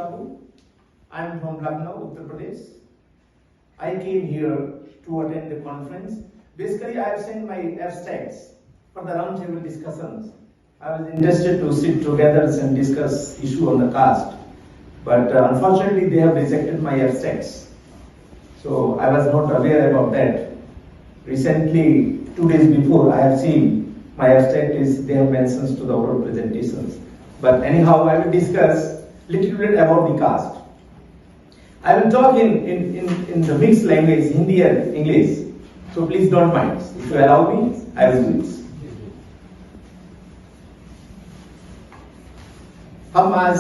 Sahu. I am from Lucknow, Uttar Pradesh. I came here to attend the conference. Basically, I have sent my abstracts for the roundtable discussions. I was interested to sit together and discuss issue on the caste, but unfortunately, they have rejected my abstracts. So I was not aware about that. Recently, 2 days before, I have seen my abstract is they have mentions to the oral presentations. But anyhow, I will discuss little bit about the caste. I will talk in the mixed language, Hindi and English. So please don't mind. If you allow me, I will do this. हम आज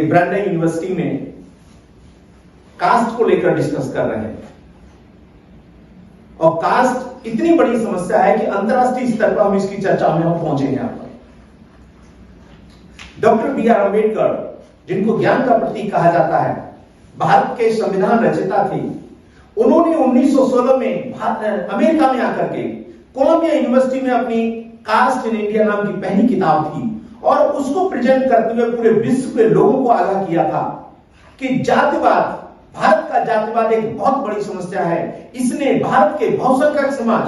ब्रांडा university में cast को लेकर discuss कर रहे हैं और cast इतनी बड़ी समस्या है कि अंतरराष्ट्रीय स्तर पर हम इसकी चर्चा में हम पहुंचे हैं। यहाँ पर डॉक्टर बी आर अम्बेडकर, जिनको ज्ञान का प्रतीक कहा जाता है, भारत के संविधान रचयिता थे। उन्होंने 1916 में अमेरिका में आकर के कोलंबिया यूनिवर्सिटी में अपनी कास्ट इन इंडिया नाम की पहली किताब थी और उसको प्रेजेंट करते हुए पूरे विश्व के लोगों को आगाह किया था कि जातिवाद, भारत का जातिवाद एक बहुत बड़ी समस्या है। इसने भारत के बहुसंख्यक समाज,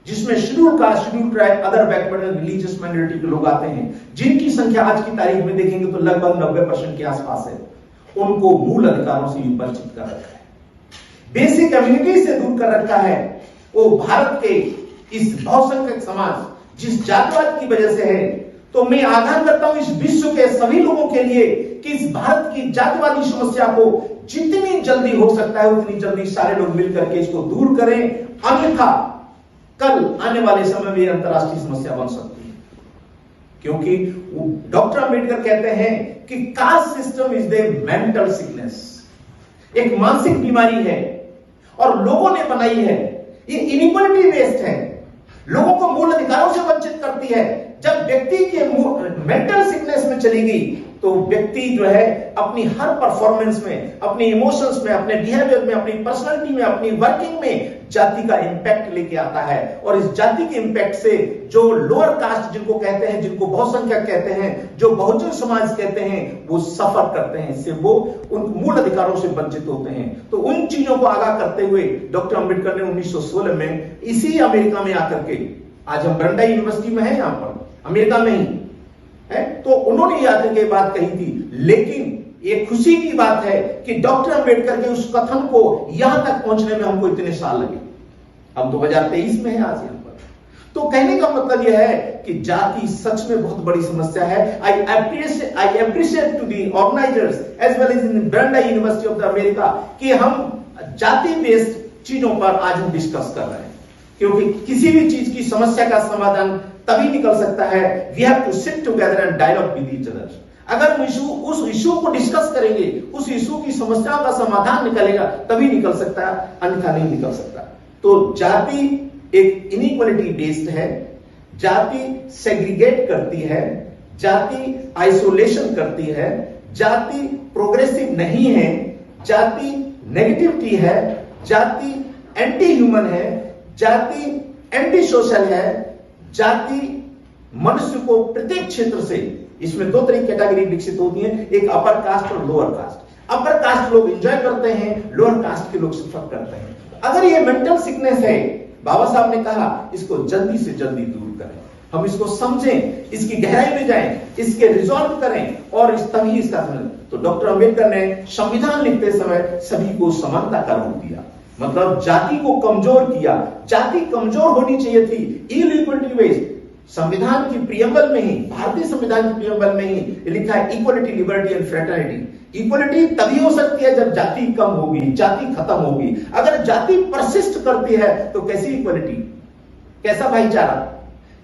जिसमें schedule caste, schedule tribe, other backward and religious minority के लोग आते हैं, जिनकी संख्या आज की तारीख में देखेंगे तो लगभग 90% के आसपास है, उनको मूल अधिकारों से वंचित कर रखा है, बेसिक कम्युनिटी से दूर कर रखा है। वो भारत के इस बहुसंख्यक समाज जिस जातिवाद की वजह से है, तो मैं आगाह करता हूं इस विश्व के सभी लोगों के लिए कि इस भारत की जातिवादी समस्या को जितनी जल्दी हो सकता है उतनी जल्दी सारे लोग मिलकर के इसको दूर करें, अन्यथा कल आने वाले समय में अंतरराष्ट्रीय समस्या बन सकती है। क्योंकि डॉक्टर अम्बेडकर कहते हैं कि caste system is the mental sickness, एक मानसिक बीमारी है और लोगों ने बनाई है। ये इनइक्वालिटी बेस्ड है, लोगों को मूल अधिकारों से वंचित करती है। जब व्यक्ति के मेंटल सिकनेस में चली गई तो व्यक्ति जो है अपनी हर परफॉर्मेंस में, अपने इमोशंस में, अपने बिहेवियर में, अपनी पर्सनालिटी में, अपनी वर्किंग में जाति का इंपैक्ट लेके आता है। और इस जाति के इंपैक्ट से जो लोअर कास्ट जिनको कहते हैं, जिनको बहुसंख्यक कहते हैं, जो बहुजन समाज कहते हैं, वो सफर करते हैं, इससे वो उन मूल अधिकारों से वंचित होते हैं। तो उन चीजों को आगाह करते हुए डॉक्टर अम्बेडकर ने 1916 में इसी अमेरिका में आकर के, आज हम ब्रांडा यूनिवर्सिटी में है, यहां पर अमेरिका में ही है, तो उन्होंने यह आकर के बात कही थी। लेकिन ये खुशी की बात है कि डॉक्टर अम्बेडकर के उस कथन को यहां तक पहुंचने में हमको इतने साल लगे। हम 2023 में हैं आज यहां पर। तो कहने का मतलब यह है कि जाति सच में बहुत बड़ी समस्या है। I appreciate to the organisers as well as in Brandeis university of the America कि हम जाति बेस्ड चीजों पर आज हम डिस्कस कर रहे हैं, क्योंकि किसी भी चीज की समस्या का समाधान तभी निकल सकता है, we have to sit together and dialogue with each other. अगर हम उस इशू को डिस्कस करेंगे, उस इशू की समस्याओं का समाधान निकलेगा, तभी निकल सकता है, अन्यथा नहीं निकल सकता। तो जाति एक इनइक्वालिटी बेस्ड है, जाति सेग्रीगेट करती है, जाति आइसोलेशन करती है, जाति प्रोग्रेसिव नहीं है, जाति नेगेटिविटी है, जाति एंटी ह्यूमन है, जाति एंटी सोशल है, जाति मनुष्य को प्रत्येक क्षेत्र से, इसमें दो तरह की कैटेगरी विकसित होती है, एक अपर कास्ट और लोअर कास्ट। अपर कास्ट लोग एंजॉय करते हैं, लोअर कास्ट के लोग सफर करते हैं। अगर ये मेंटल सिकनेस है, बाबा साहब ने कहा इसको जल्दी से जल्दी दूर करें, हम इसको समझें, इसकी गहराई में जाएं, इसके रिजॉल्व करें और तभी इसका समझें। तो डॉक्टर अम्बेडकर ने संविधान लिखते समय सभी को समानता का रूप दिया, मतलब जाति को कमजोर किया। जाति कमजोर होनी चाहिए थी, इक्वलिटी बेस्ड। संविधान की प्रियम्बल में ही, भारतीय संविधान की प्रियम्बल में ही लिखा है equality, liberty and fraternity. Equality तभी हो सकती है जब जाति कम होगी, जाति खत्म होगी। अगर जाति परसिस्ट करती है तो कैसी इक्वलिटी, कैसा भाईचारा,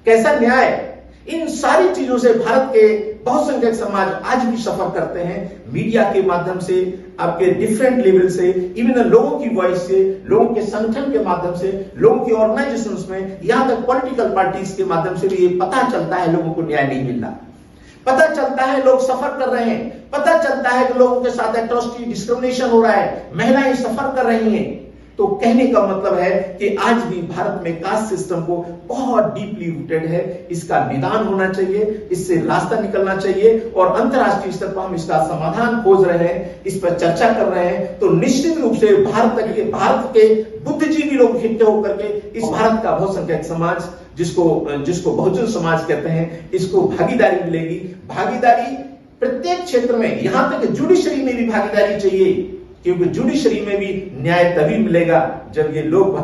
कैसा न्याय? इन सारी चीजों से भारत के बहुसंख्यक समाज आज भी सफर करते हैं, मीडिया के माध्यम से, आपके डिफरेंट लेवल से, इवन लोगों की वॉइस से, लोगों के संगठन के माध्यम से, लोगों की ऑर्गेनाइजेशंस में, यहां तक पॉलिटिकल पार्टीज के माध्यम से भी ये पता चलता है लोगों को न्याय नहीं मिल रहा। पता चलता है लोग सफर कर रहे हैं, पता चलता है कि लोगों के साथ एट्रोसिटी, डिस्क्रिमिनेशन हो रहा है, महिलाएं सफर कर रही हैं। तो कहने का मतलब है कि आज भी भारत में कास्ट सिस्टम को बहुत डीपली रूटेड है। इसका निदान होना चाहिए, इससे रास्ता निकलना चाहिए और अंतरराष्ट्रीय स्तर पर हम इसका समाधान खोज रहे हैं, इस पर चर्चा कर रहे हैं। तो निश्चित रूप से भारत के बुद्धिजीवी लोग इकट्ठे होकर के इस भारत का बहुसंख्यक समाज, जिसको बहुजन समाज कहते हैं, इसको भागीदारी मिलेगी। भागीदारी प्रत्येक क्षेत्र में, यहां तक जुडिशरी में भी भागीदारी चाहिए, क्योंकि जुडिशरी में भी न्याय तभी मिलेगा जब ये लोग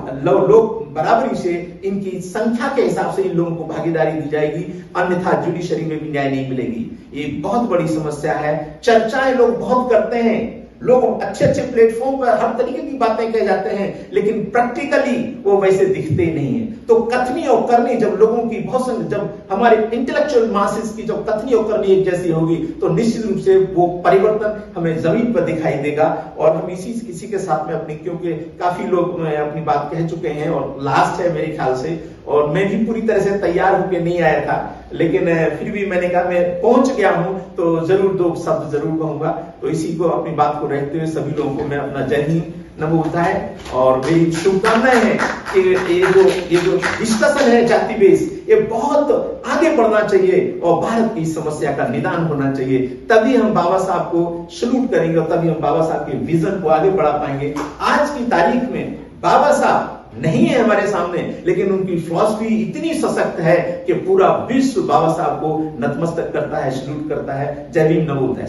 बराबरी से, इनकी संख्या के हिसाब से इन लोगों को भागीदारी दी जाएगी, अन्यथा जुडिशरी में भी न्याय नहीं मिलेगी। ये बहुत बड़ी समस्या है। चर्चाएं लोग बहुत करते हैं, लोग अच्छे अच्छे प्लेटफॉर्म पर हर तरीके की बातें कह जाते हैं, लेकिन प्रैक्टिकली वो वैसे दिखते नहीं है। तो कथनी और करनी जब लोगों की जब हमारे इंटेलेक्चुअल मासेस की जब कथनी और करनी एक जैसी होगी, तो निश्चित रूप से वो परिवर्तन हमें जमीन पर दिखाई देगा। और हम इसी के साथ में अपनी, क्योंकि काफी लोग अपनी बात कह चुके हैं और लास्ट है मेरे ख्याल से, और मैं भी पूरी तरह से तैयार होकर नहीं आया था, लेकिन फिर भी मैंने कहा मैं पहुंच गया हूं तो जरूर दो शब्द जरूर कहूंगा। तो इसी को, अपनी बात को रखते हुए सभी लोगों को मैं अपना जय हिंद नमो बुद्धाय और मेरी शुभकामनाएं हैं कि ये जो डिस्कशन है जाति बेस, ये बहुत आगे बढ़ना चाहिए और भारत की समस्या का निदान होना चाहिए। तभी हम बाबा साहब को सल्यूट करेंगे और तभी हम बाबा साहब के विजन को आगे बढ़ा पाएंगे। आज की तारीख में बाबा साहब नहीं है हमारे सामने, लेकिन उनकी फिलॉसफी इतनी सशक्त है कि पूरा विश्व बाबा साहब को नतमस्तक करता है, सल्यूट करता है। जय भीम नमो बुद्धाय।